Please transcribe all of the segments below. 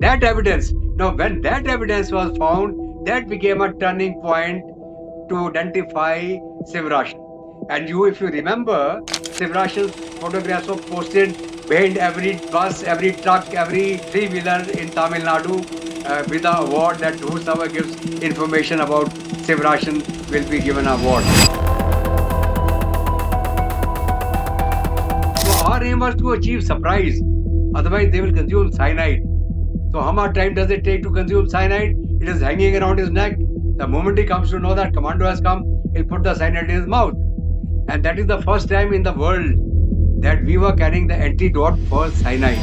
That evidence, now when that evidence was found, that became a turning point to identify Sivarasan. And if you remember, Sivarasan's photographs were posted behind every bus, every truck, every three-wheeler in Tamil Nadu with the award that whosoever gives information about Sivarasan will be given an award. So our aim was to achieve surprise. Otherwise, they will consume cyanide. So how much time does it take to consume cyanide? It is hanging around his neck. The moment he comes to know that commando has come, he'll put the cyanide in his mouth. And that is the first time in the world that we were carrying the antidote for cyanide.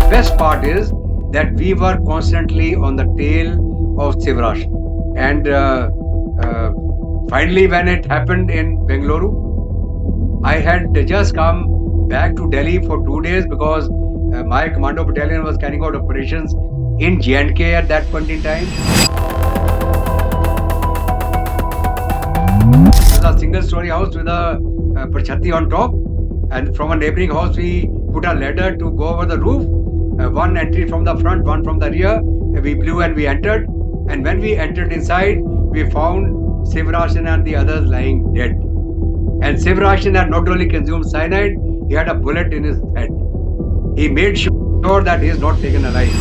The best part is that we were constantly on the tail of Sivarasan. And finally, when it happened in Bangalore, I had just come back to Delhi for 2 days because my commando battalion was carrying out operations in J&K at that point in time. It was a single-story house with a parchatti on top, and from a neighboring house we put a ladder to go over the roof. One entry from the front, one from the rear. We blew and we entered. And when we entered inside, we found Sivarasan and the others lying dead. And Sivarasan had not only consumed cyanide, he had a bullet in his head. He made sure that he is not taken alive.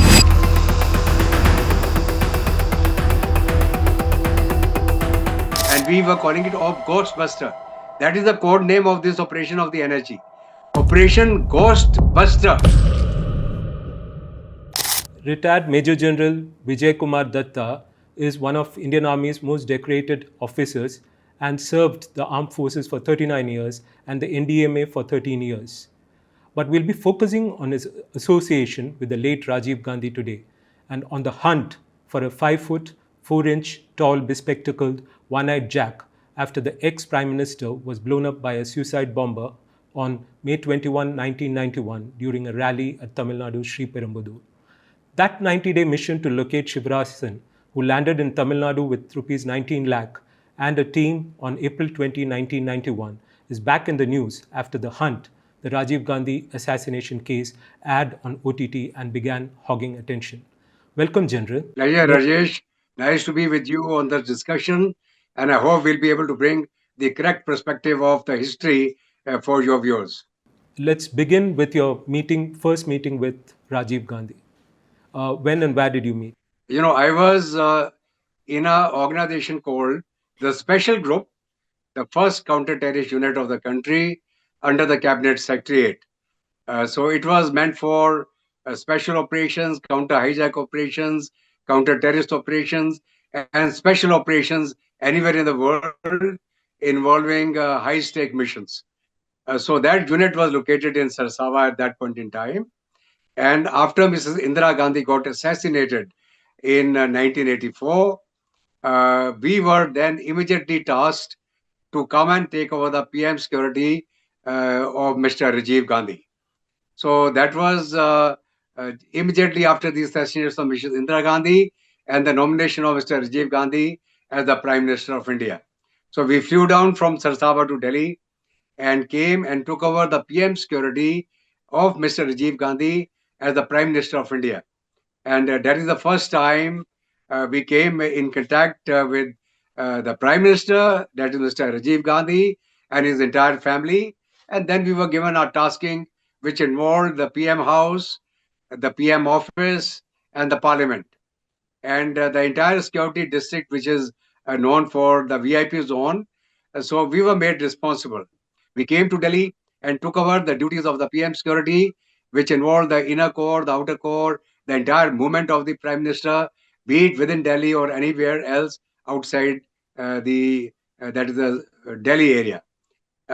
And we were calling it Ghostbuster. That is the code name of this operation of the NSG. Operation Ghostbuster. Retired Major General Vijay Kumar Dutta is one of Indian Army's most decorated officers and served the armed forces for 39 years and the NDMA for 13 years. But we'll be focusing on his association with the late Rajiv Gandhi today and on the hunt for a 5-foot, 4-inch tall, bespectacled, one-eyed Jack after the ex-Prime Minister was blown up by a suicide bomber on May 21, 1991 during a rally at Tamil Nadu's Sri Perumbudur. That 90-day mission to locate Sivarasan, who landed in Tamil Nadu with Rs 19 lakh and a team on April 20, 1991, is back in the news after The Hunt, the Rajiv Gandhi assassination case, aired on OTT and began hogging attention. Welcome, General. Pleasure, Rajesh. Nice to be with you on this discussion, and I hope we'll be able to bring the correct perspective of the history for your viewers. Let's begin with your first meeting with Rajiv Gandhi. When and where did you meet? I was in an organization called the Special Group, the first counter-terrorist unit of the country under the Cabinet Secretariat. So it was meant for special operations, counter-hijack operations, counter-terrorist operations, and special operations anywhere in the world involving high-stake missions. So that unit was located in Sarsawa at that point in time. And after Mrs. Indira Gandhi got assassinated in 1984, we were then immediately tasked to come and take over the PM security of Mr. Rajiv Gandhi. So that was immediately after the assassination of Mrs. Indira Gandhi and the nomination of Mr. Rajiv Gandhi as the Prime Minister of India. So we flew down from Sarsawa to Delhi and came and took over the PM security of Mr. Rajiv Gandhi as the Prime Minister of India. And that is the first time we came in contact with the Prime Minister, that is Mr. Rajiv Gandhi, and his entire family. And then we were given our tasking, which involved the PM House, the PM Office, and the Parliament. And the entire security district, which is known for the VIP zone. So we were made responsible. We came to Delhi and took over the duties of the PM security, which involved the inner core, the outer core, the entire movement of the Prime Minister, be it within Delhi or anywhere else outside that is the Delhi area.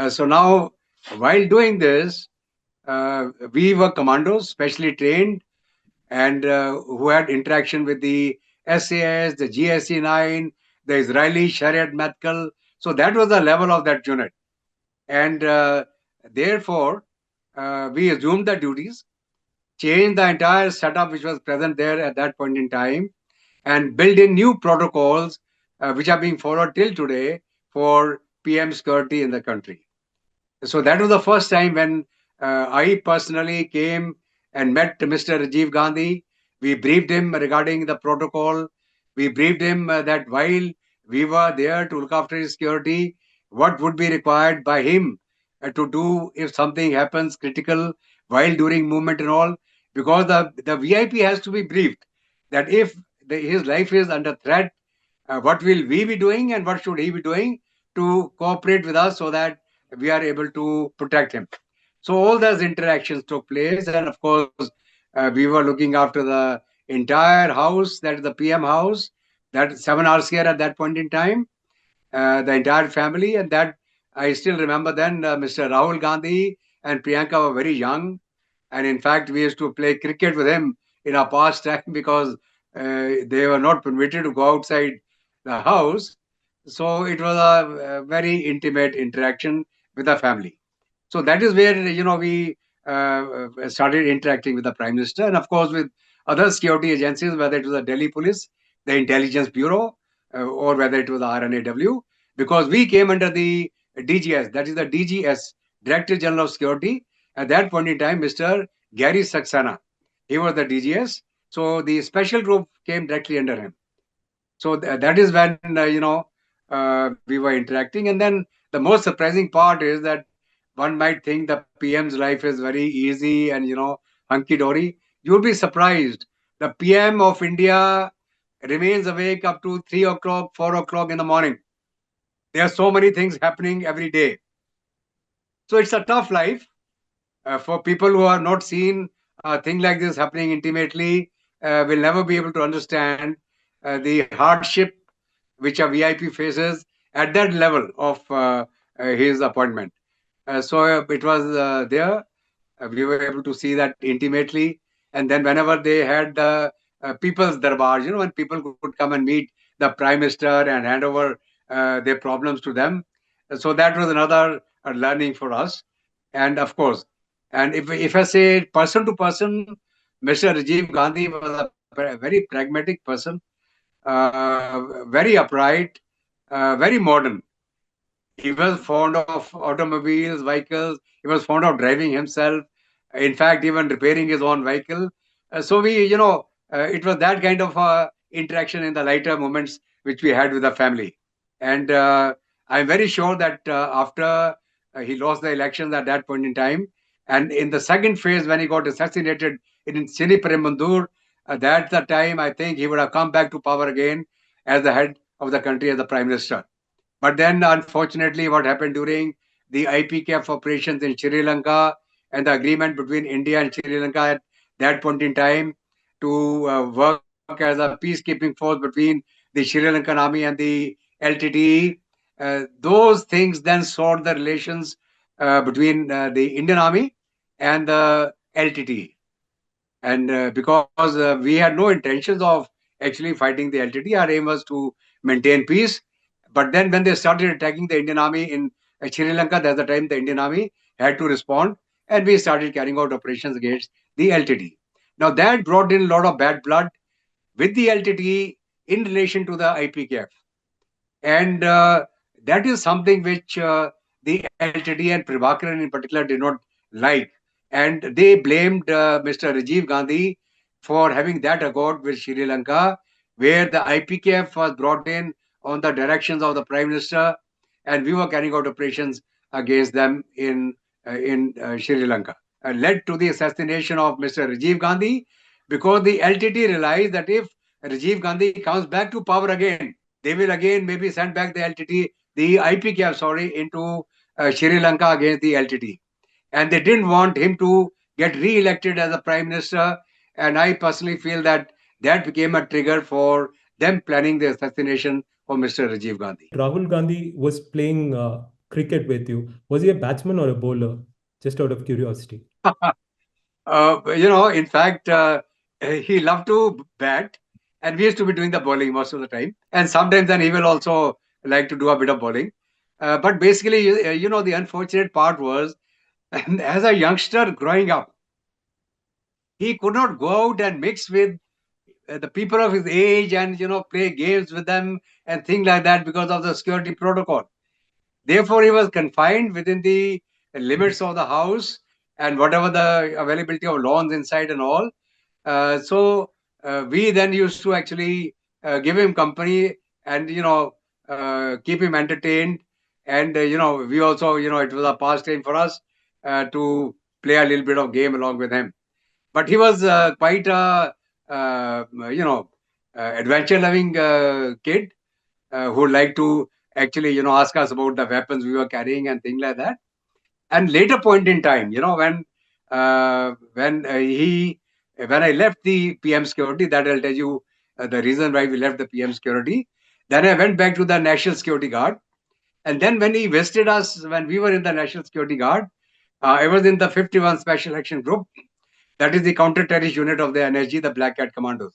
So now, while doing this, we were commandos, specially trained, and who had interaction with the SAS, the GSC-9, the Israeli Shariat Medical. So that was the level of that unit. And therefore, we assumed the duties, changed the entire setup which was present there at that point in time, and build in new protocols which are being followed till today for PM security in the country. So that was the first time when I personally came and met Mr. Rajiv Gandhi. We briefed him regarding the protocol. We briefed him that while we were there to look after his security, what would be required by him to do if something happens critical while during movement and all. Because the VIP has to be briefed that if his life is under threat, what will we be doing and what should he be doing to cooperate with us so that we are able to protect him. So all those interactions took place, and of course, we were looking after the entire house, that is the PM house, that 7 hours here at that point in time, the entire family, and that I still remember then Mr. Rahul Gandhi and Priyanka were very young, and in fact we used to play cricket with him in our pastime because they were not permitted to go outside the house. So it was a very intimate interaction with the family. So that is where we started interacting with the Prime Minister, and of course with other security agencies, whether it was the Delhi Police, the Intelligence Bureau, or whether it was the RNAW, because we came under the DGS, that is the DGS, Director General of Security. At that point in time, Mr. Gary Saxena, he was the DGS. So the special group came directly under him. So that is when we were interacting, and then the most surprising part is that one might think the PM's life is very easy and hunky dory. You'll be surprised. The PM of India remains awake up to 3 o'clock, 4 o'clock in the morning. There are so many things happening every day. So it's a tough life for people who are not seen a thing like this happening intimately. Will never be able to understand the hardship which a VIP faces at that level of his appointment. So it was there. We were able to see that intimately. And then whenever they had the people's darbar, when people could come and meet the Prime Minister and hand over their problems to them. So that was another learning for us. And of course, and if I say person to person, Mr. Rajiv Gandhi was a very pragmatic person, very upright, very modern. He was fond of automobiles, vehicles. He was fond of driving himself. In fact, even repairing his own vehicle. So it was that kind of interaction in the lighter moments which we had with the family. And I'm very sure that after he lost the elections at that point in time, and in the second phase when he got assassinated in Chennai, that's the time I think he would have come back to power again as the head of the country, as the Prime Minister. But then, unfortunately, what happened during the IPKF operations in Sri Lanka and the agreement between India and Sri Lanka at that point in time to work as a peacekeeping force between the Sri Lankan army and the LTTE, those things then soured the relations between the Indian army and the LTTE. And because we had no intentions of actually fighting the LTT, our aim was to maintain peace. But then when they started attacking the Indian army in Sri Lanka, that's the time the Indian army had to respond, and we started carrying out operations against the LTT. Now that brought in a lot of bad blood with the LTT in relation to the IPKF. And that is something which the LTT and Prabhakaran in particular did not like. And they blamed Mr. Rajiv Gandhi for having that accord with Sri Lanka, where the IPKF was brought in on the directions of the Prime Minister, and we were carrying out operations against them in Sri Lanka. Led to the assassination of Mr. Rajiv Gandhi, because the LTT realized that if Rajiv Gandhi comes back to power again, they will again maybe send back the IPKF, sorry, into Sri Lanka against the LTT. And they didn't want him to get re-elected as a prime minister. And I personally feel that that became a trigger for them planning the assassination of Mr. Rajiv Gandhi. Rahul Gandhi was playing cricket with you. Was he a batsman or a bowler? Just out of curiosity. In fact, he loved to bat, and we used to be doing the bowling most of the time. And sometimes then he will also like to do a bit of bowling. But basically, the unfortunate part was, as a youngster growing up, he could not go out and mix with the people of his age and play games with them and things like that because of the security protocol. Therefore, he was confined within the limits of the house and whatever the availability of lawns inside and all. So we then used to actually give him company and keep him entertained. And we also, it was a pastime for us to play a little bit of game along with him. But he was quite a you know adventure loving kid who liked to actually ask us about the weapons we were carrying and things like that. And later point in time, when I left the PM security, that I'll tell you the reason why we left the PM security. Then I went back to the National Security Guard. And then when he visited us, when we were in the National Security Guard, I was in the 51 Special Action Group. That is the counter-terrorist unit of the NSG, the Black Cat Commandos.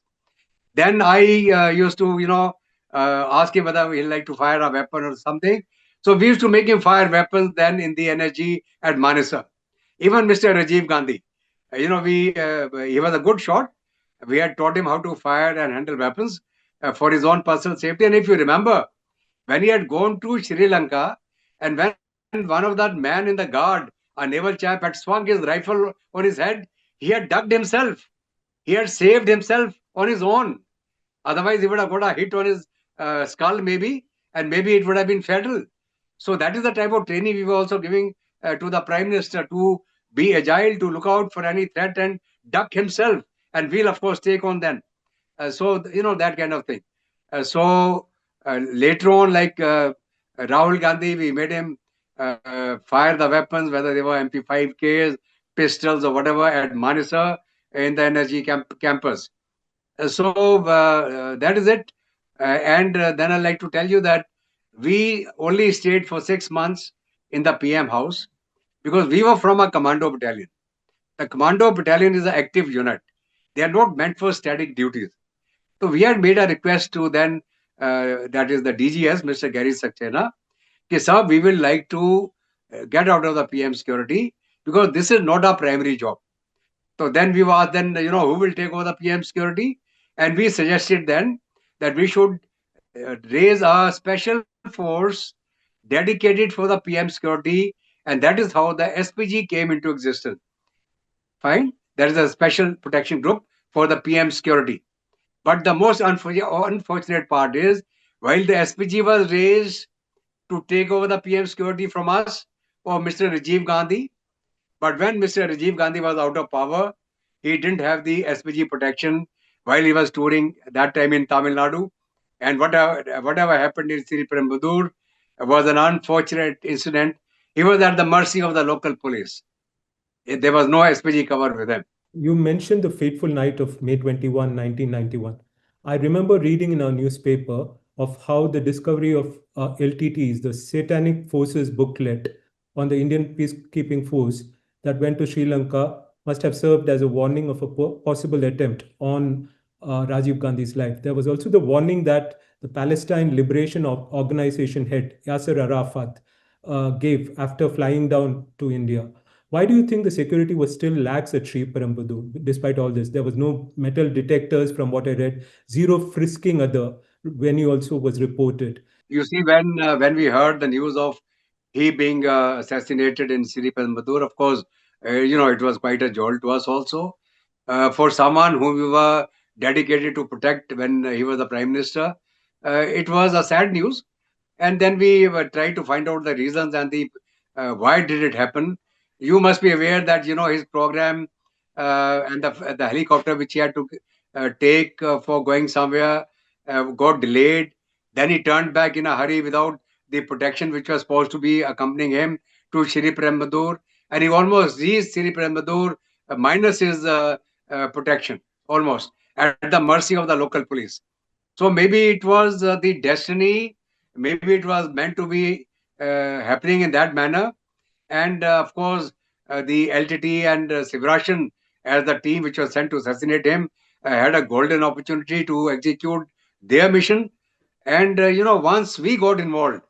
Then I used to, ask him whether he'd like to fire a weapon or something. So we used to make him fire weapons then in the NSG at Manesar. Even Mr. Rajiv Gandhi, he was a good shot. We had taught him how to fire and handle weapons for his own personal safety. And if you remember, when he had gone to Sri Lanka, and when one of that man in the guard, a naval chap, had swung his rifle on his head, he had ducked himself. He had saved himself on his own. Otherwise, he would have got a hit on his skull, maybe, and maybe it would have been fatal. So that is the type of training we were also giving to the Prime Minister, to be agile, to look out for any threat and duck himself. And we'll, of course, take on then. That kind of thing. Later on, like Rahul Gandhi, we made him fire the weapons, whether they were MP5Ks, pistols, or whatever, at Manesar in the energy campus. That is it. And then I'd like to tell you that we only stayed for 6 months in the PM house because we were from a commando battalion. The commando battalion is an active unit. They are not meant for static duties. So we had made a request to then, that is the DGS, Mr. Gary Saxena, that, sir, we will like to get out of the PM security because this is not our primary job. So then we asked then, who will take over the PM security? And we suggested then that we should raise a special force dedicated for the PM security. And that is how the SPG came into existence. Fine. There is a special protection group for the PM security. But the most unfortunate part is, while the SPG was raised to take over the PM security from us or Mr. Rajiv Gandhi, but when Mr. Rajiv Gandhi was out of power, he didn't have the SPG protection while he was touring that time in Tamil Nadu. And whatever happened in Sri Perumbudur was an unfortunate incident. He was at the mercy of the local police. There was no SPG cover with him. You mentioned the fateful night of May 21, 1991. I remember reading in our newspaper of how the discovery of LTTEs, the Satanic Forces booklet on the Indian peacekeeping force that went to Sri Lanka, must have served as a warning of a possible attempt on Rajiv Gandhi's life. There was also the warning that the Palestine Liberation Organization head, Yasser Arafat, gave after flying down to India. Why do you think the security was still lax at Sri Perumbudur despite all this? There was no metal detectors, from what I read, zero frisking other venue also was reported. You see, when we heard the news of he being assassinated in Sri Perumbudur, of course, it was quite a jolt to us also. For someone whom we were dedicated to protect when he was the Prime Minister, it was a sad news. And then we tried to find out the reasons and the why did it happen. You must be aware that his program and the helicopter which he had to take for going somewhere got delayed. Then he turned back in a hurry without the protection which was supposed to be accompanying him to Sri Perumbudur, and he almost reached Sri Perumbudur minus his protection, almost at the mercy of the local police. So maybe it was the destiny, maybe it was meant to be happening in that manner. And of course, the LTT and Sivarasan, as the team which was sent to assassinate him, had a golden opportunity to execute their mission. And once we got involved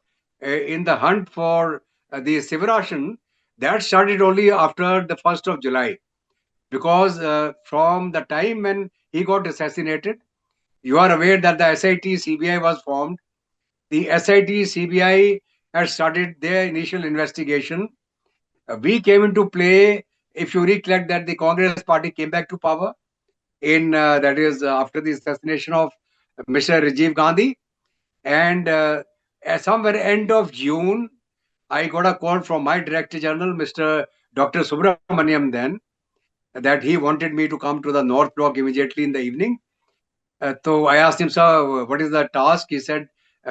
in the hunt for the Sivarasan, that started only after the 1st of July. Because from the time when he got assassinated, you are aware that the SIT CBI was formed. The SIT CBI had started their initial investigation. We came into play, if you recollect, that the Congress party came back to power in that is after the assassination of Mr. Rajiv Gandhi. And at somewhere end of June, I got a call from my Director General, Mr. Dr. Subramaniam, then that he wanted me to come to the North Block immediately in the evening. So I asked him, sir, what is the task? He said,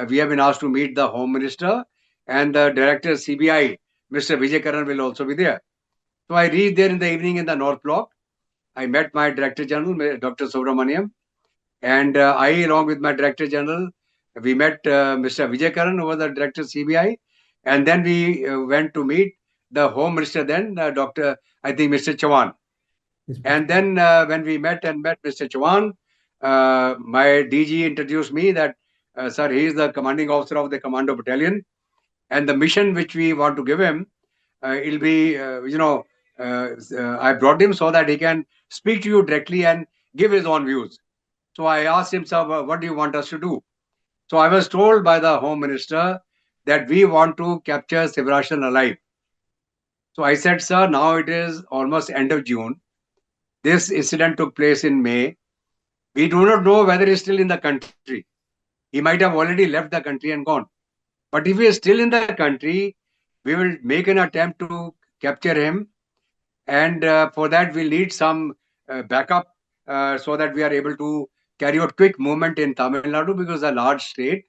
we have been asked to meet the Home Minister and the Director CBI, Mr. Vijay Karan, will also be there. So I reached there in the evening in the North Block. I met my Director General, Dr. Subramaniam, and I, along with my Director General, we met Mr. Vijay Karan, who was the Director CBI, and then we went to meet the Home Minister then, Dr. I think Mr. Chavan. And then when we met Mr. Chavan, my DG introduced me that, sir, he is the commanding officer of the Commando Battalion, and the mission which we want to give him, it'll be, I brought him so that he can speak to you directly and give his own views. So I asked him, sir, what do you want us to do? So I was told by the Home Minister that we want to capture Sivarasan alive. So I said, sir, now it is almost end of June. This incident took place in May. We do not know whether he is still in the country. He might have already left the country and gone. But if he is still in the country, we will make an attempt to capture him. And for that, we'll need some backup so that we are able to carry out quick movement in Tamil Nadu because it's a large state.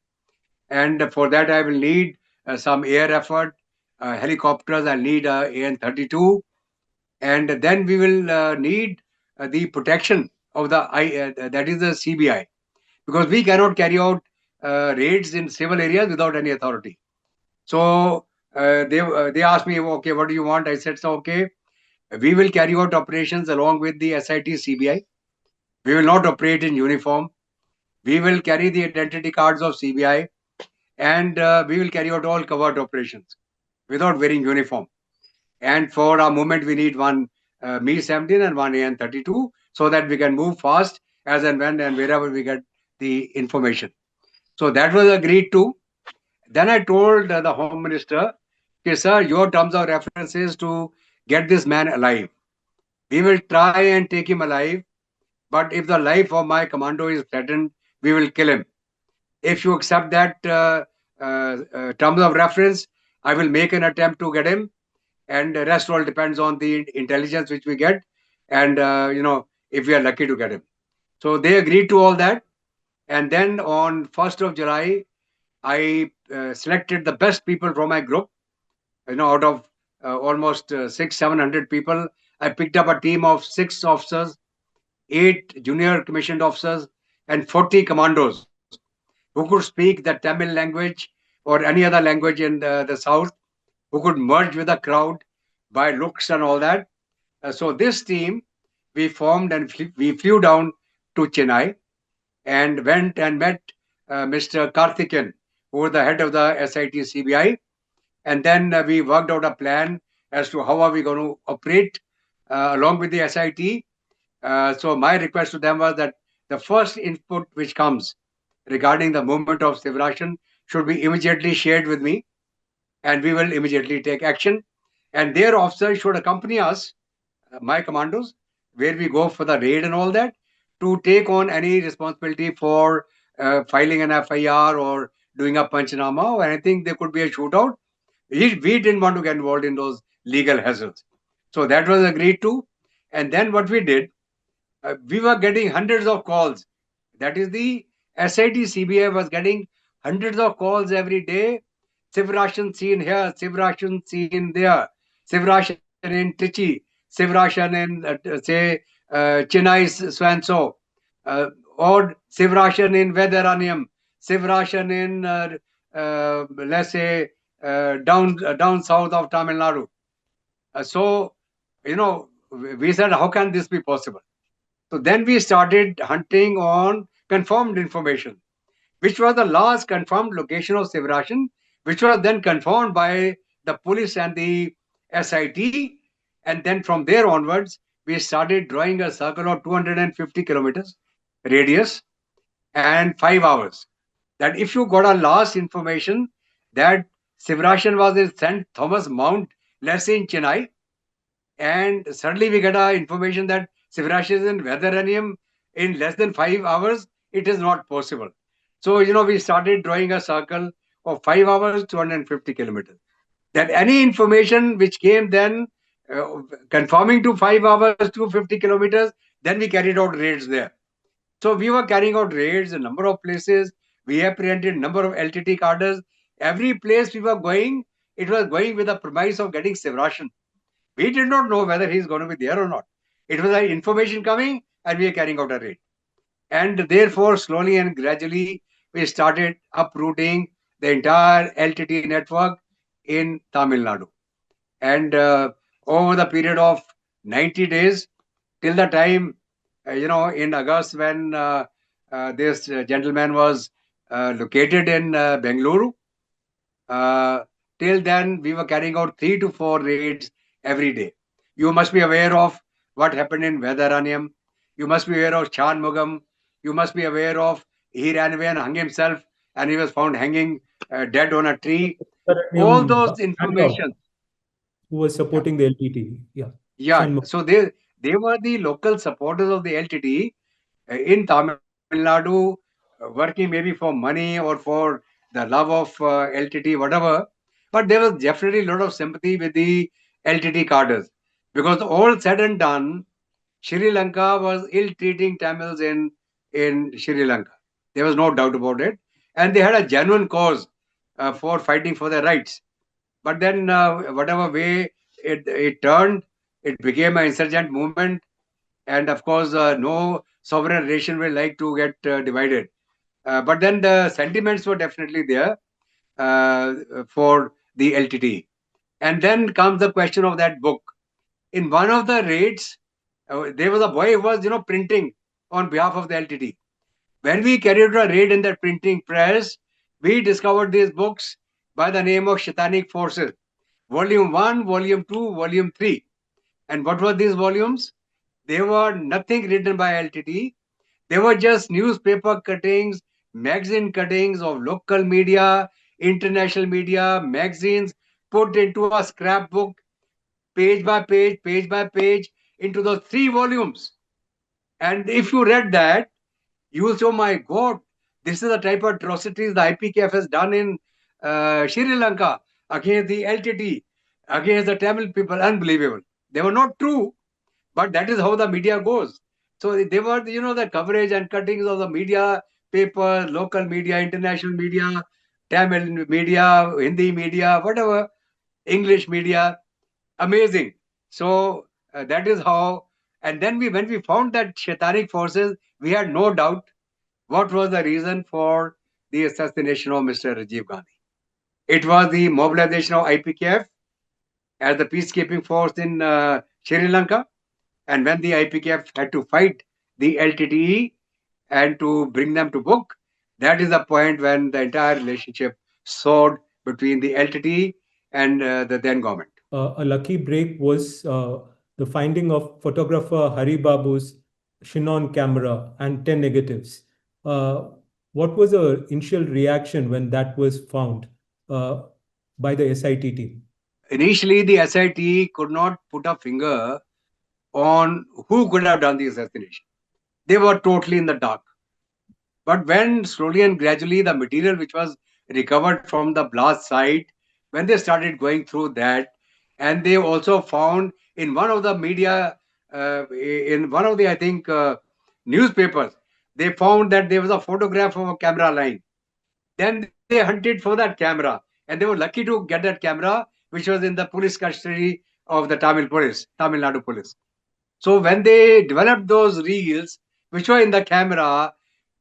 And for that, I will need some air effort, helicopters. I'll need AN-32. And then we will need the protection of that is the CBI, because we cannot carry out raids in civil areas without any authority. So they asked me, okay, what do you want? I said, so okay, we will carry out operations along with the SIT CBI. We will not operate in uniform. We will carry the identity cards of CBI, and we will carry out all covert operations without wearing uniform. And for our movement, we need one Me-17 and one AN-32 so that we can move fast as and when and wherever we get the information. So that was agreed to. Then I told the Home Minister, okay, sir, your terms of reference is to get this man alive. We will try and take him alive, but if the life of my commando is threatened, we will kill him. If you accept that terms of reference, I will make an attempt to get him, and the rest all depends on the intelligence which we get, and if we are lucky to get him. So they agreed to all that, and then on 1st of July, I selected the best people from my group. Out of almost 600-700 people, I picked up a team of 6 officers, 8 junior commissioned officers, and 40 commandos who could speak the Tamil language or any other language in the south, who could merge with the crowd by looks and all that. So this team we formed, and we flew down to Chennai and went and met Mr. Karthikeyan, who was the head of the SIT CBI. And then we worked out a plan as to how are we going to operate along with the SIT. So my request to them was that the first input which comes regarding the movement of Sivarasan should be immediately shared with me, and we will immediately take action. And their officers should accompany us, my commandos, where we go for the raid and all that, to take on any responsibility for filing an FIR or doing a panchanama or anything. There could be a shootout. We didn't want to get involved in those legal hassles. So that was agreed to. And then what we did, we were getting hundreds of calls. That is, the SIT CBI was getting hundreds of calls every day. Sivarasan seen here, Sivarasan seen there, Sivarasan in Trichy, Sivarasan in, say, Chennai, so and so, or Sivarasan in Vedaranyam, Sivarasan in, let's say, down south of Tamil Nadu. So, we said, how can this be possible? So then we started hunting on confirmed information, which was the last confirmed location of Sivarasan, which was then confirmed by the police and the SIT. And then from there onwards, we started drawing a circle of 250 kilometers radius and 5 hours. That if you got a last information that Sivarasan was in St. Thomas Mount let's say in Chennai, and suddenly we get information that Sivarasan is in Vedaranium in less than 5 hours. It is not possible. So, we started drawing a circle of 5 hours, 250 kilometers. That any information which came then conforming to 5 hours, 250 kilometers, then we carried out raids there. So we were carrying out raids a number of places. We apprehended number of LTT cadres. Every place we were going, it was going with the premise of getting Sivarasan. We did not know whether he's going to be there or not. It was information coming and we are carrying out a raid. And therefore, slowly and gradually, we started uprooting the entire LTT network in Tamil Nadu. And over the period of 90 days, till the time, in August when this gentleman was located in Bangalore, uh, till then, we were carrying out 3 to 4 raids every day. You must be aware of what happened in Vedaranyam. You must be aware of Chanmugam. You must be aware of he ran away and hung himself, and he was found hanging dead on a tree. All those Handout, information. who was Yeah, supporting the LTTE. Yeah. yeah. Shanmugam. So they were the local supporters of the LTT in Tamil Nadu, working maybe for money or for the love of LTT, whatever. But there was definitely a lot of sympathy with the LTT cadres because all said and done, Sri Lanka was ill-treating Tamils in Sri Lanka. There was no doubt about it, and they had a genuine cause for fighting for their rights. But then, whatever way it turned, it became an insurgent movement, and of course, no sovereign nation will like to get divided. But then the sentiments were definitely there for the LTT. And then comes the question of that book. In one of the raids, there was a boy who was, printing on behalf of the LTT. When we carried out a raid in that printing press, we discovered these books by the name of Shaitanic Forces, Volume 1, Volume 2, Volume 3. And what were these volumes? They were nothing written by LTT. They were just newspaper cuttings, magazine cuttings of local media, international media, magazines put into a scrapbook, page by page, into those 3 volumes. And if you read that, you will say, oh my God, this is the type of atrocities the IPKF has done in Sri Lanka against the LTT, against the Tamil people. Unbelievable. They were not true, but that is how the media goes. So they were, the coverage and cuttings of the media, paper, local media, international media, Tamil media, Hindi media, whatever, English media, amazing. So that is how. And then when we found that Shaitanic forces, we had no doubt what was the reason for the assassination of Mr. Rajiv Gandhi. It was the mobilization of IPKF as the peacekeeping force in Sri Lanka, and when the IPKF had to fight the LTTE and to bring them to book, that is the point when the entire relationship soared between the LTTE and the then government. A lucky break was the finding of photographer Hari Babu's Chinon camera and 10 negatives. Uh, what was the initial reaction when that was found uh, by the SIT team? Initially, the SIT could not put a finger on who could have done the assassination. They were totally in the dark. But when slowly and gradually the material which was recovered from the blast site, when they started going through that, and they also found in one of the media, in one of the, I think, newspapers, they found that there was a photograph of a camera line. Then they hunted for that camera, and they were lucky to get that camera, which was in the police custody of the Tamil police, Tamil Nadu police. So when they developed those reels, which were in the camera,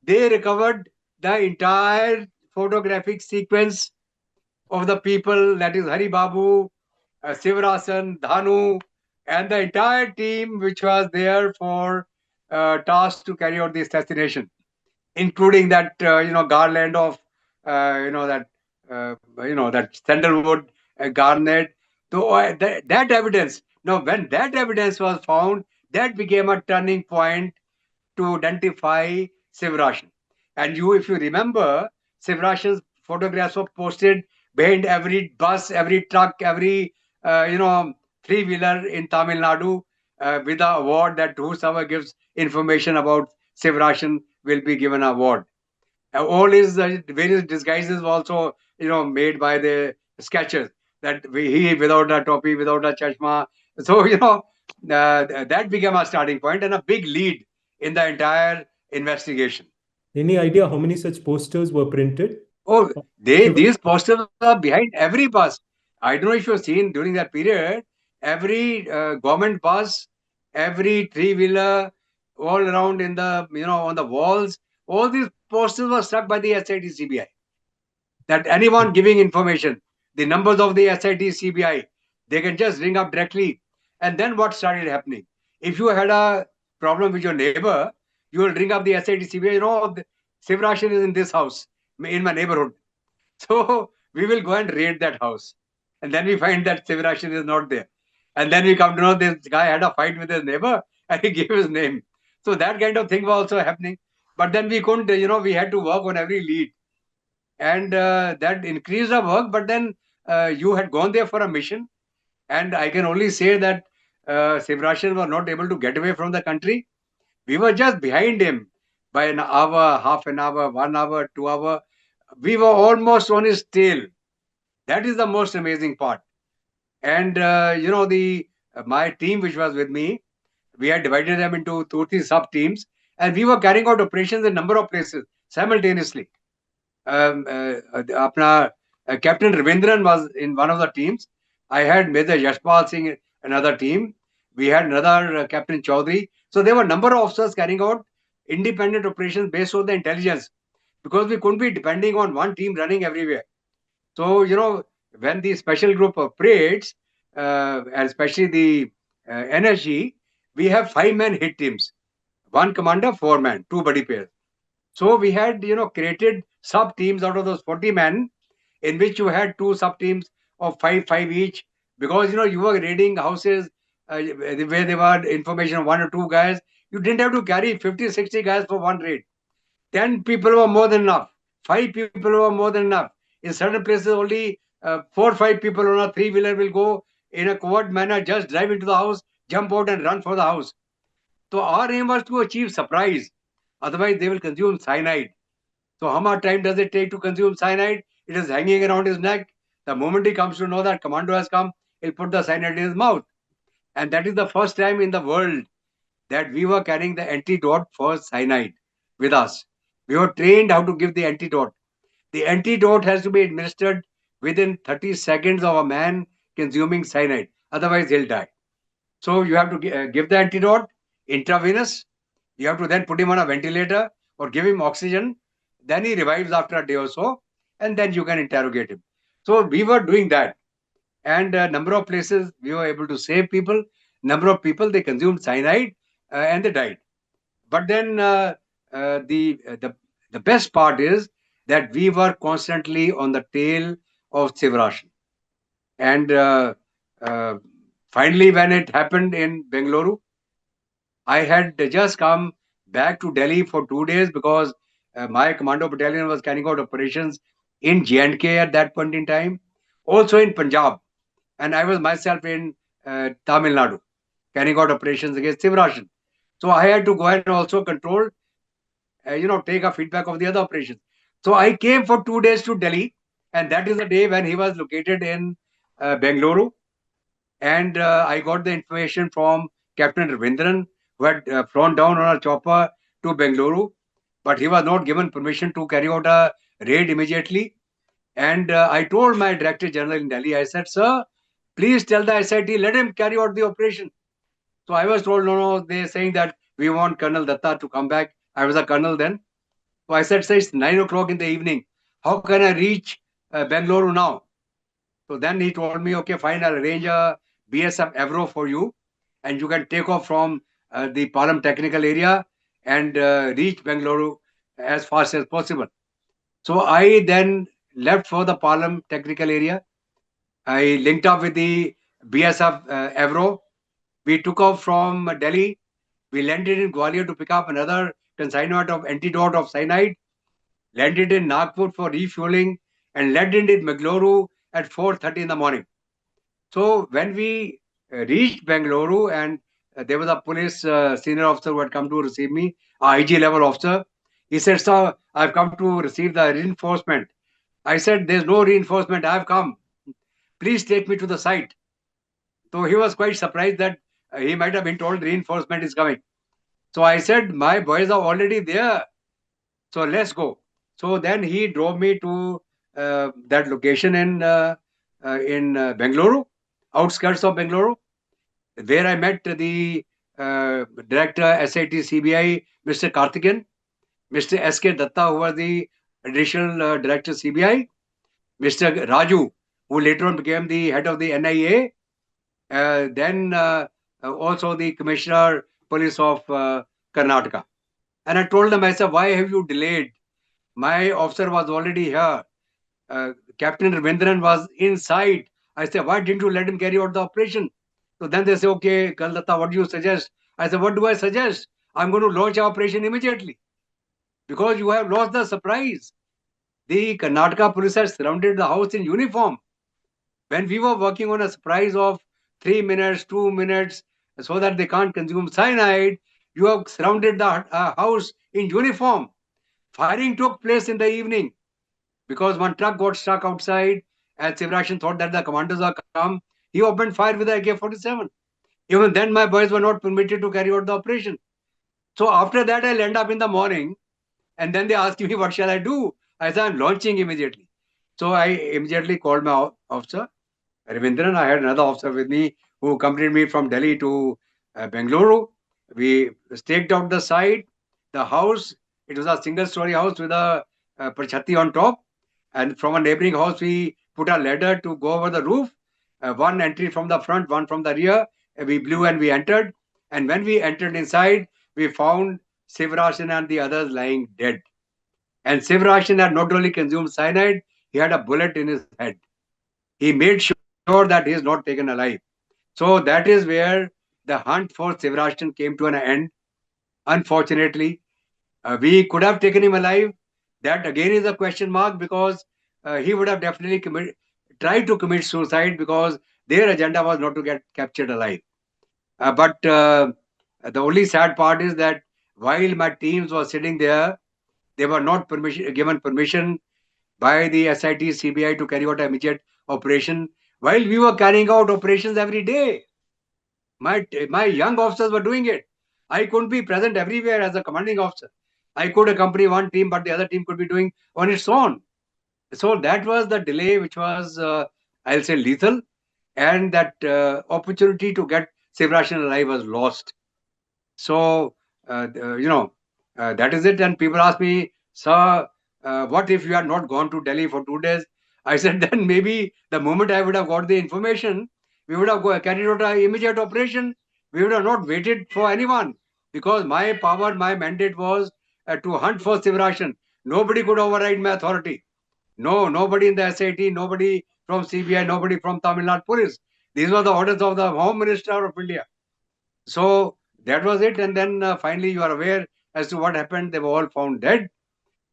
they recovered the entire photographic sequence of the people, that is Hari Babu, Sivarasan, Dhanu, and the entire team which was there for tasked to carry out the assassination, including that garland of that that sandalwood garnet. So that evidence. Now, when that evidence was found, that became a turning point to identify Sivarasan. And if you remember, Sivarasan's photographs were posted behind every bus, every truck, every three-wheeler in Tamil Nadu with the award that whosoever gives information about Sivarasan will be given an award. All his various disguises were also, made by the sketchers. That he without a topi, without a chashma. So, that became a starting point and a big lead in the entire investigation. Any idea how many such posters were printed? Oh, Shiva. these posters are behind every bus. I don't know if you've seen during that period, every government bus, every three-wheeler, all around in the, on the walls, all these posters were stuck by the SIT CBI. That anyone giving information, the numbers of the SIT CBI, they can just ring up directly. And then what started happening? If you had a problem with your neighbor, you will ring up the SIT CBI, Sivrashan is in this house, in my neighborhood. So we will go and raid that house. And then we find that Sivarasan is not there. And then we come to know this guy had a fight with his neighbor and he gave his name. So that kind of thing was also happening. But then we couldn't, we had to work on every lead. And that increased our work. But then you had gone there for a mission. And I can only say that Sivarasan was not able to get away from the country. We were just behind him by an hour, half an hour, 1 hour, 2 hour. We were almost on his tail. That is the most amazing part. And the my team, which was with me, we had divided them into 2 or 3 sub teams, and we were carrying out operations in a number of places simultaneously. Apna, Captain Ravindran was in one of the teams. I had Major Yashpal Singh in another team. We had another Captain Chaudhary. So there were a number of officers carrying out independent operations based on the intelligence, because we couldn't be depending on one team running everywhere. So, when the special group operates, and especially the NSG, we have 5-man hit teams, one commander, 4-man, two buddy pairs. So we had, created sub teams out of those 40 men, in which you had 2 sub teams of 5 each, because, you were raiding houses where there were information of 1 or 2 guys. You didn't have to carry 50, 60 guys for one raid. 10 people were more than enough. 5 people were more than enough. In certain places, only 4 or 5 people on a three-wheeler will go in a covert manner, just drive into the house, jump out and run for the house. So our aim was to achieve surprise. Otherwise, they will consume cyanide. So how much time does it take to consume cyanide? It is hanging around his neck. The moment he comes to know that commando has come, he'll put the cyanide in his mouth. And that is the first time in the world that we were carrying the antidote for cyanide with us. We were trained how to give the antidote. The antidote has to be administered within 30 seconds of a man consuming cyanide. Otherwise, he'll die. So you have to give the antidote intravenous. You have to then put him on a ventilator or give him oxygen. Then he revives after a day or so, and then you can interrogate him. So we were doing that. And a number of places we were able to save people. Number of people, they consumed cyanide and they died. But then the best part is that we were constantly on the tail of Sivarasan. And uh, finally, when it happened in Bangalore, I had just come back to Delhi for 2 days, because my commando battalion was carrying out operations in J&K at that point in time, also in Punjab. And I was myself in Tamil Nadu, carrying out operations against Sivarasan. So I had to go and also control, take a feedback of the other operations. So I came for 2 days to Delhi, and that is the day when he was located in Bangalore. And I got the information from Captain Ravindran, who had flown down on a chopper to Bangalore, but he was not given permission to carry out a raid immediately. And I told my Director General in Delhi, I said, sir, please tell the SIT, let him carry out the operation. So I was told, no, they're saying that we want Colonel Datta to come back. I was a colonel then. So I said, sir, it's 9 o'clock in the evening. How can I reach Bangalore now? So then he told me, okay, fine, I'll arrange a BSF Avro for you, and you can take off from the Palam technical area and reach Bangalore as fast as possible. So I then left for the Palam technical area. I linked up with the BSF Avro. We took off from Delhi. We landed in Gwalior to pick up another consignment of antidote of cyanide, landed in Nagpur for refueling, and landed in Mangaluru at 4:30 in the morning. So when we reached Bangalore, and there was a police senior officer who had come to receive me, a IG level officer. He said, "Sir, I've come to receive the reinforcement." I said, "There's no reinforcement. I've come. Please take me to the site." So he was quite surprised that he might have been told reinforcement is coming. So I said, "My boys are already there. So let's go." So then he drove me to that location in Bangalore, outskirts of Bangalore, where I met the director SIT CBI, Mr. Karthikeyan, Mr. SK Datta, who was the additional director CBI, Mr. Raju, who later on became the head of the NIA, then also the commissioner police of Karnataka. And I told them, I said, "Why have you delayed? My officer was already here. Uh, Captain Ravindran was inside." I said, "Why didn't you let him carry out the operation?" So then they say, "Okay, Kaldatta, what do you suggest?" I said, "What do I suggest? I'm going to launch our operation immediately because you have lost the surprise. The Karnataka police has surrounded the house in uniform. When we were working on a surprise of 3 minutes, 2 minutes, so that they can't consume cyanide, you have surrounded the house in uniform. Firing took place in the evening because one truck got stuck outside, and Sivarasan thought that the commandos are come. He opened fire with the AK-47. Even then, my boys were not permitted to carry out the operation. So after that, I'll end up in the morning, and then they asked me, "What shall I do?" I said, "I'm launching immediately." So I immediately called my officer, Ravindran. I had another officer with me who accompanied me from Delhi to Bangalore. We staked out the site, the house. It was a single story house with a parchati on top. And from a neighboring house, we put a ladder to go over the roof. One entry from the front, one from the rear. We blew and we entered. And when we entered inside, we found Sivarasan and the others lying dead. And Sivarasan had not only consumed cyanide, he had a bullet in his head. He made sure that he is not taken alive. So that is where the hunt for Sivarasan came to an end. Unfortunately, we could have taken him alive. That again is a question mark because he would have definitely tried to commit suicide because their agenda was not to get captured alive. But the only sad part is that while my teams were sitting there, they were not given permission by the SIT CBI to carry out immediate operation. While we were carrying out operations every day, my young officers were doing it. I couldn't be present everywhere as a commanding officer. I could accompany one team, but the other team could be doing on its own. So that was the delay, which was, I'll say, lethal, and that opportunity to get Sivarasan alive was lost. So, that is it. And people ask me, "Sir, what if you had not gone to Delhi for 2 days?" I said, "Then maybe the moment I would have got the information, we would have carried out an immediate operation. We would have not waited for anyone because my power, my mandate was to hunt for Sivarasan. Nobody could override my authority. No, nobody in the SAT, nobody from CBI, nobody from Tamil Nadu police. These were the orders of the Home Minister of India. So that was it. And then finally, you are aware as to what happened. They were all found dead,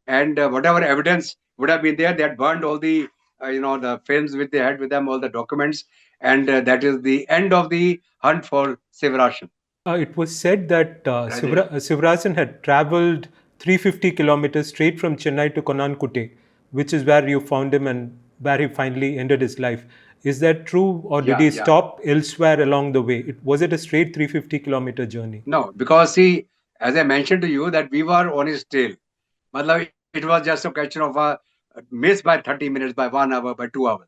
and whatever evidence would have been there, they had burned all the the films which they had with them, all the documents, and that is the end of the hunt for Sivarasan. It was said that Rajesh. Sivarasan had traveled 350 kilometers straight from Chennai to Konankute, which is where you found him and where he finally ended his life. Is that true, or did Yeah, he yeah. stop elsewhere along the way? Was it a straight 350-kilometer journey? No, because see, as I mentioned to you, that we were on his tail. Matlab, it was just a question of a miss by 30 minutes, by 1 hour, by 2 hours.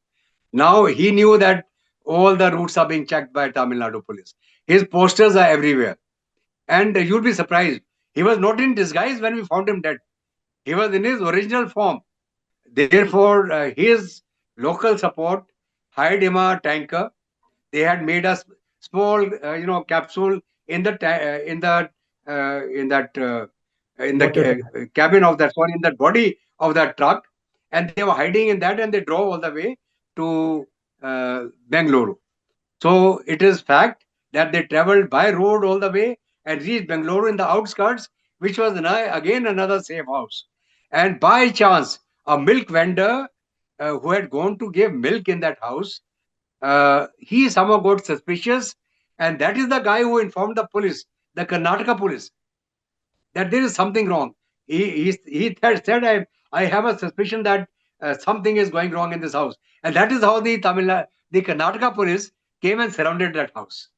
Now he knew that all the routes are being checked by Tamil Nadu police. His posters are everywhere. And you'll be surprised. He was not in disguise when we found him dead. He was in his original form. Therefore, his local support hired him a tanker. They had made a small, capsule in the in the in that in the Water tank. cabin of that, sorry, in the body of that truck, and they were hiding in that, and they drove all the way to Bangalore. So it is fact that they traveled by road all the way and reached Bangalore in the outskirts, which was again another safe house. And by chance, a milk vendor who had gone to give milk in that house, he somehow got suspicious, and that is the guy who informed the police, the Karnataka police, that there is something wrong. He had said, I have a suspicion that something is going wrong in this house. And that is how the Karnataka police came and surrounded that house.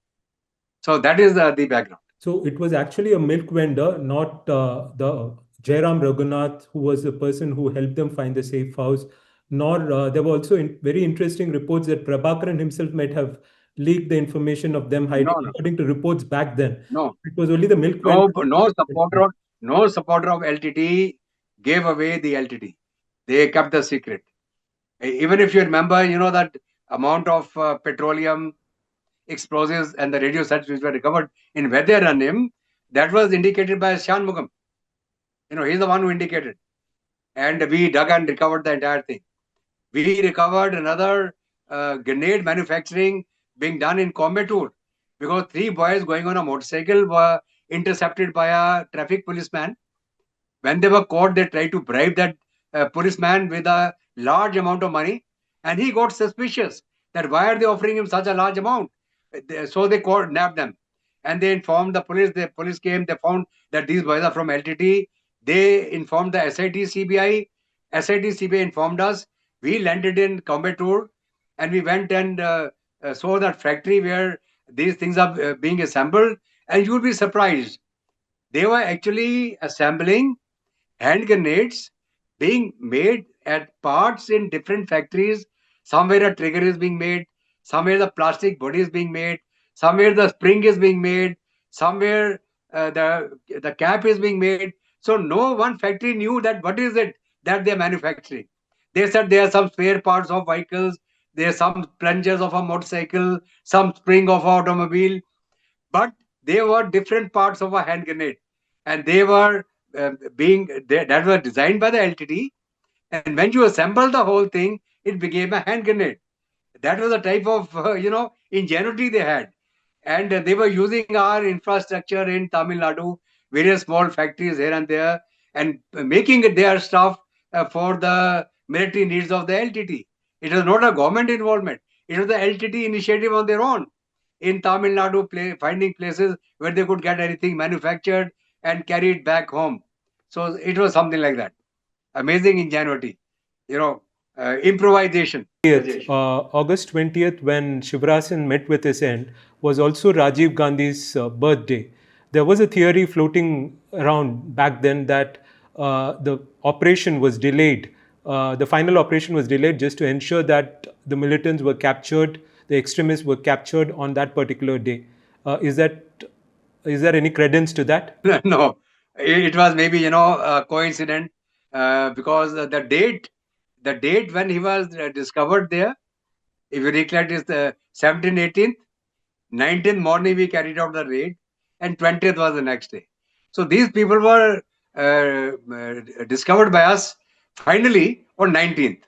So that is the background. So it was actually a milk vendor, not the Jairam Raghunath, who was the person who helped them find the safe house. Nor there were also very interesting reports that Prabhakaran himself might have leaked the information of them hiding, No, no, according to reports back then. no, It was only the milk vendor. no, no supporter of LTT gave away the LTT. They kept the secret. Even if you remember, that amount of petroleum, explosives, and the radio sets which were recovered in Vederanim, that was indicated by Shan Mugam. He's the one who indicated. And we dug and recovered the entire thing. We recovered another grenade manufacturing being done in Coimbatore, because 3 boys going on a motorcycle were intercepted by a traffic policeman. When they were caught, they tried to bribe that policeman with a large amount of money, and he got suspicious that why are they offering him such a large amount. So they nabbed them, and they informed the police. The police came, they found that these boys are from LTT. They informed the SIT CBI. SIT CBI informed us. We landed in Coimbatore, and we went and saw that factory where these things are being assembled, and you will be surprised. They were actually assembling hand grenades being made at parts in different factories. Somewhere a trigger is being made, somewhere the plastic body is being made, somewhere the spring is being made, somewhere the cap is being made. So no one factory knew that what is it that they're manufacturing. They said there are some spare parts of vehicles, there are some plungers of a motorcycle, some spring of automobile, but they were different parts of a hand grenade, and they were that were designed by the LTT. And when you assemble the whole thing, it became a hand grenade. That was the type of ingenuity they had, and they were using our infrastructure in Tamil Nadu, various small factories here and there, and making their stuff for the military needs of the LTT. It was not a government involvement. It was the LTT initiative on their own in Tamil Nadu, finding places where they could get anything manufactured and carry it back home. So it was something like that. Amazing ingenuity, improvisation. 20th, August 20th, when Sivarasan met with his end, was also Rajiv Gandhi's birthday. There was a theory floating around back then that the operation was delayed. The final operation was delayed just to ensure that the militants were captured, the extremists were captured on that particular day. Is there any credence to that? No, it was maybe a coincidence, because the date when he was discovered there, if you recollect, is the 17th, 18th, 19th morning we carried out the raid, and 20th was the next day. So these people were discovered by us finally on 19th.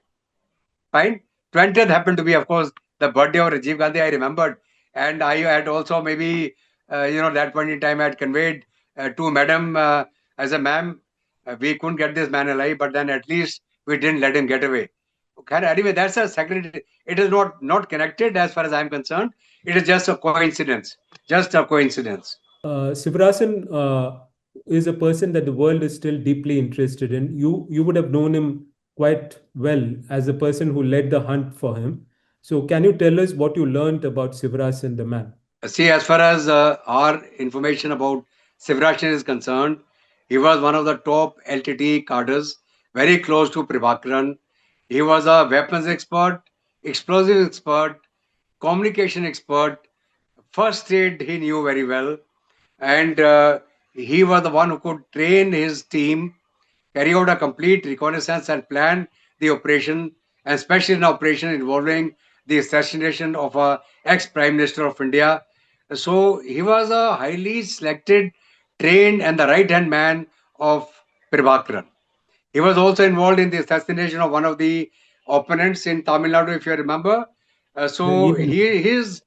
Fine. 20th happened to be, of course, the birthday of Rajiv Gandhi. I remembered, and I had also maybe that point in time I had conveyed to Madam as a ma'am, we couldn't get this man alive, but then at least we didn't let him get away. Okay, anyway, that's a secondary. It is not connected as far as I'm concerned. It is just a coincidence. Just a coincidence. Sivarasan is a person that the world is still deeply interested in. You would have known him quite well as the person who led the hunt for him. So can you tell us what you learned about Sivarasan, the man? See, as far as our information about Sivarasan is concerned, he was one of the top LTT cadres, very close to Prabhakaran. He was a weapons expert, explosive expert, communication expert, first aid he knew very well, and he was the one who could train his team, carry out a complete reconnaissance and plan the operation, and especially an operation involving the assassination of a ex-Prime Minister of India. So he was a highly selected, trained, and the right-hand man of Prabhakaran. He was also involved in the assassination of one of the opponents in Tamil Nadu, if you remember. So his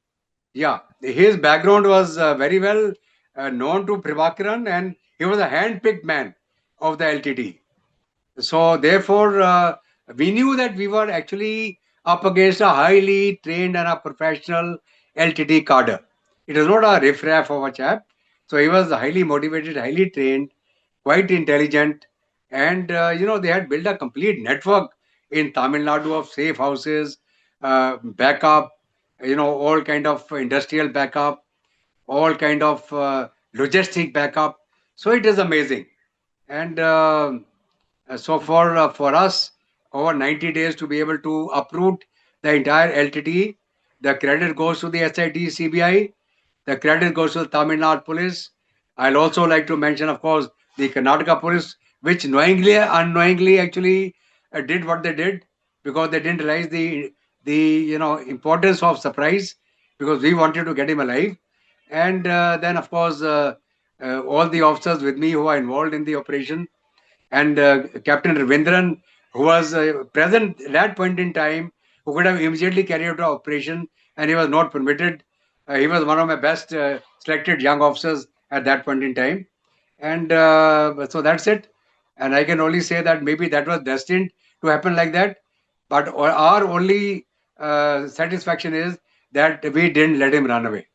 background was very well known to Prabhakaran, and he was a hand-picked man of the LTT. So therefore, we knew that we were actually up against a highly trained and a professional LTT cadre. It was not a riffraff of a chap. So he was highly motivated, highly trained, quite intelligent, and they had built a complete network in Tamil Nadu of safe houses, backup, all kind of industrial backup, all kind of logistic backup. So it is amazing. And so for us, over 90 days to be able to uproot the entire LTT, the credit goes to the SIT CBI, the credit goes to the Tamil Nadu police. I'll also like to mention, of course, the Karnataka police, which knowingly, unknowingly, actually did what they did because they didn't realize the importance of surprise because we wanted to get him alive. And then, of course, all the officers with me who are involved in the operation and Captain Ravindran, who was present at that point in time, who could have immediately carried out the operation, and he was not permitted. He was one of my best selected young officers at that point in time, and so that's it. And I can only say that maybe that was destined to happen like that. But our only satisfaction is that we didn't let him run away.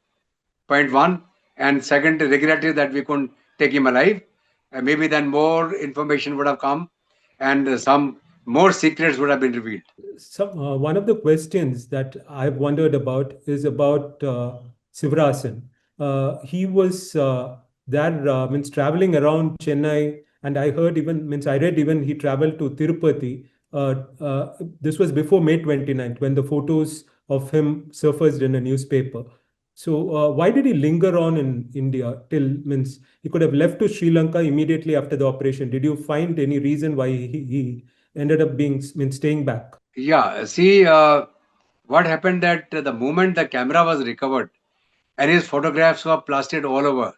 Point one. And second, regret is that we couldn't take him alive. Maybe then more information would have come and some more secrets would have been revealed. One of the questions that I've wondered about is about Sivarasan. He was there, means traveling around Chennai, and I heard even, means I read even he traveled to Tirupati. This was before May 29th when the photos of him surfaced in a newspaper. So why did he linger on in India till, means he could have left to Sri Lanka immediately after the operation? Did you find any reason why he ended up being, means staying back? Yeah, see, what happened that the moment the camera was recovered and his photographs were plastered all over,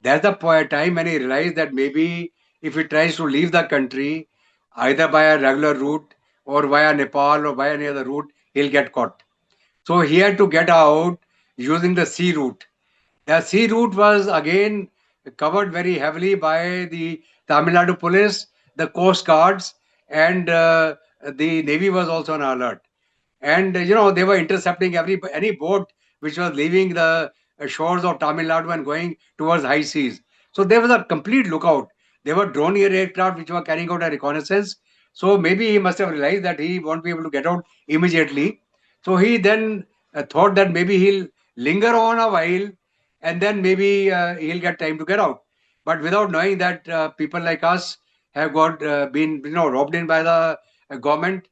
that's the time when he realized that maybe if he tries to leave the country, either by a regular route or via Nepal or via any other route, he'll get caught. So he had to get out using the sea route. The sea route was again covered very heavily by the Tamil Nadu police, the coast guards, and the navy was also on alert. And they were intercepting any boat which was leaving the shores of Tamil Nadu and going towards high seas. So there was a complete lookout. There were drone aircraft which were carrying out a reconnaissance. So maybe he must have realized that he won't be able to get out immediately. So he then thought that maybe he'll linger on a while and then maybe he'll get time to get out. But without knowing that people like us have got been robbed in by the government,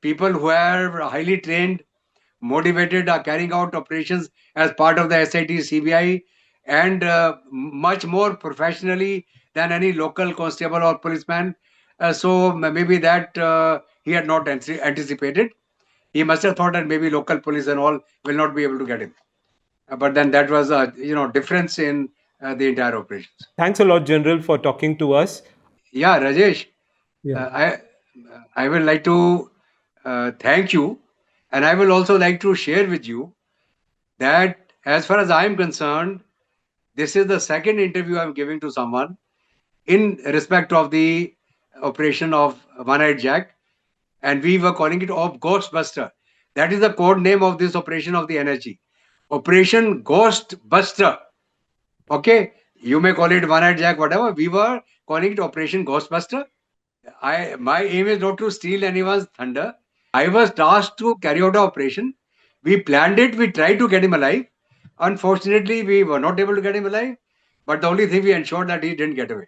people who are highly trained, motivated, are carrying out operations as part of the SIT CBI and much more professionally than any local constable or policeman. So maybe that he had not anticipated. He must have thought that maybe local police and all will not be able to get him. But then that was a difference in the entire operations. Thanks a lot, General, for talking to us. Yeah, Rajesh, Yeah. uh, I I will like to thank you, and I will also like to share with you that as far as I am concerned, this is the second interview I'm giving to someone in respect of the operation of One Eyed Jack, and we were calling it of Ghostbuster. That is the code name of this operation of the NSG. Operation Ghostbuster. Okay, you may call it One Eyed Jack, whatever. We were calling it Operation Ghostbuster. My aim is not to steal anyone's thunder. I was tasked to carry out the operation. We planned it. We tried to get him alive. Unfortunately, we were not able to get him alive. But the only thing we ensured that he didn't get away.